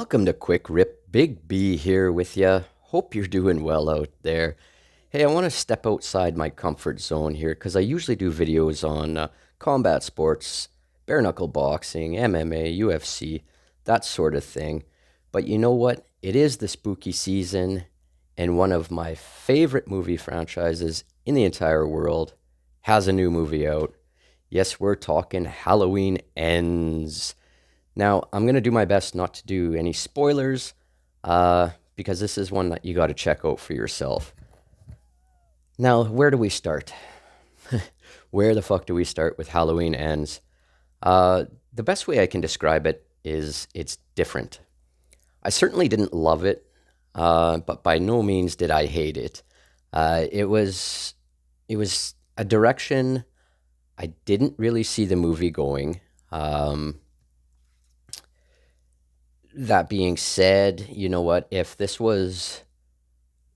Welcome to Quick Rip. Big B here with you. Hope you're doing well out there. Hey, I want to step outside my comfort zone here because I usually do videos on combat sports, bare knuckle boxing, MMA, UFC, that sort of thing. But you know what? It is the spooky season, and one of my favorite movie franchises in the entire world has a new movie out. Yes, we're talking Halloween Ends. Now, I'm going to do my best not to do any spoilers because this is one that you got to check out for yourself. Now, where do we start? Where the fuck do we start with Halloween Ends? The best way I can describe it is it's different. I certainly didn't love it, but by no means did I hate it. It was a direction I didn't really see the movie going. That being said, you know what? If this was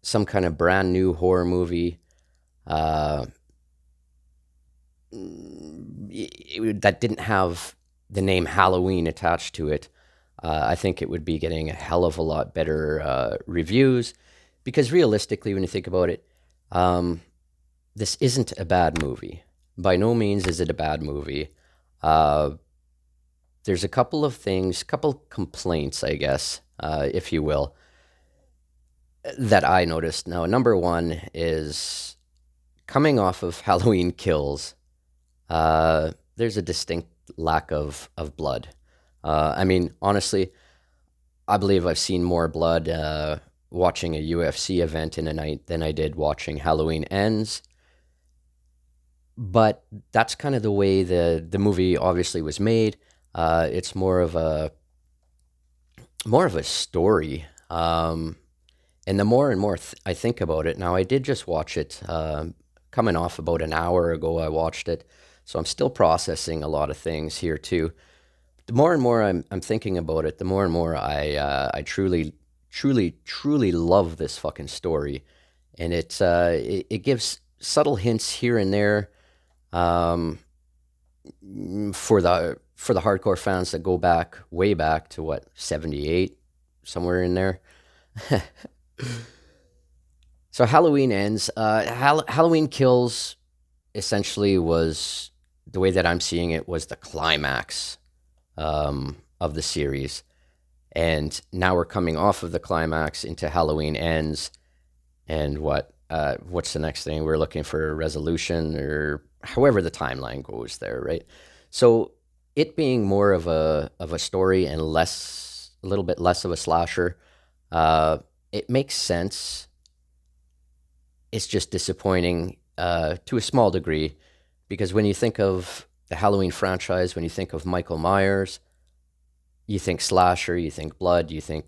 some kind of brand new horror movie uh, that didn't have the name Halloween attached to it, I think it would be getting a hell of a lot better reviews. Because realistically, when you think about it, um, this isn't a bad movie. By no means is it a bad movie. Uh, there's a couple of things, couple complaints, I guess, if you will, that I noticed. Now, number one is coming off of Halloween Kills. There's a distinct lack of blood. I mean, honestly, I believe I've seen more blood watching a UFC event in a night than I did watching Halloween Ends. But that's kind of the way the movie obviously was made. It's more of a story. And the more and more I think about it, now I did just watch it coming off about an hour ago. I watched it, so I'm still processing a lot of things here too. The more and more I'm thinking about it, the more and more I truly truly love this fucking story, and it gives subtle hints here and there um, for the hardcore fans that go back way back to what 78 somewhere in there. So Halloween Ends. Halloween Kills essentially was the way that I'm seeing it was the climax of the series, and now we're coming off of the climax into Halloween Ends, and what's the next thing? We're looking for a resolution or however the timeline goes there, right? So it being more of a story and a little bit less of a slasher, it makes sense. It's just disappointing to a small degree because when you think of the Halloween franchise, when you think of Michael Myers, you think slasher, you think blood, you think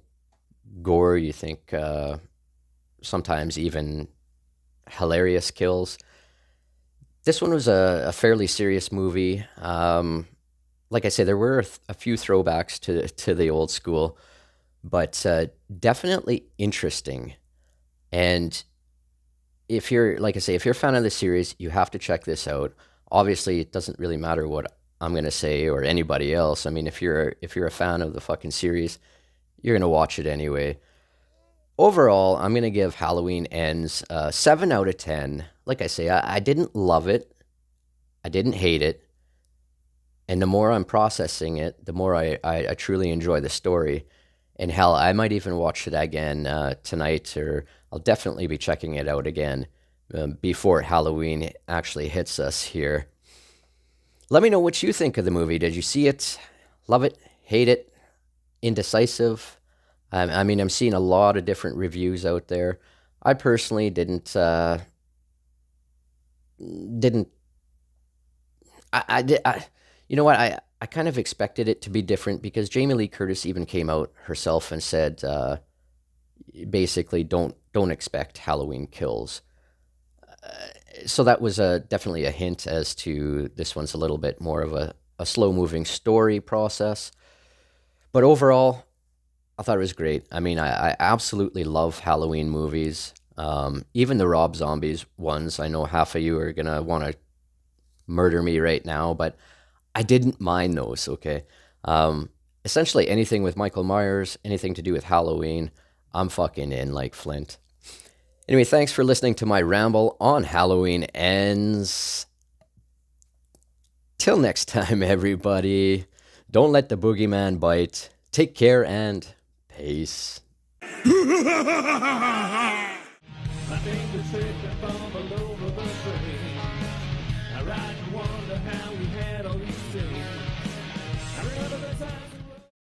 gore, you think sometimes even hilarious kills. This one was a fairly serious movie. Like I say, there were a few throwbacks to the old school, but definitely interesting. And if you're, like I say, if you're a fan of the series, you have to check this out. Obviously, it doesn't really matter what I'm gonna say or anybody else. I mean, if you're a fan of the fucking series, you're gonna watch it anyway. Overall, I'm gonna give Halloween Ends 7 out of 10. Like I say, I didn't love it, I didn't hate it, and the more I'm processing it, the more I truly enjoy the story. And hell, I might even watch it again tonight, or I'll definitely be checking it out again before Halloween actually hits us here. Let me know what you think of the movie. Did you see it? Love it? Hate it? Indecisive? I mean, I'm seeing a lot of different reviews out there. I personally didn't. I did. You know what? I kind of expected it to be different because Jamie Lee Curtis even came out herself and said, basically, don't expect Halloween Kills. So that was definitely a hint as to this one's a little bit more of a slow moving story process. But overall, I thought it was great. I mean, I absolutely love Halloween movies. Even the Rob Zombies ones. I know half of you are gonna want to murder me right now, but I didn't mind those. Okay, essentially anything with Michael Myers, anything to do with Halloween, I'm fucking in like Flint. Anyway, thanks for listening to my ramble on Halloween Ends. Till next time, everybody, don't let the boogeyman bite. Take care and peace. I think the from below.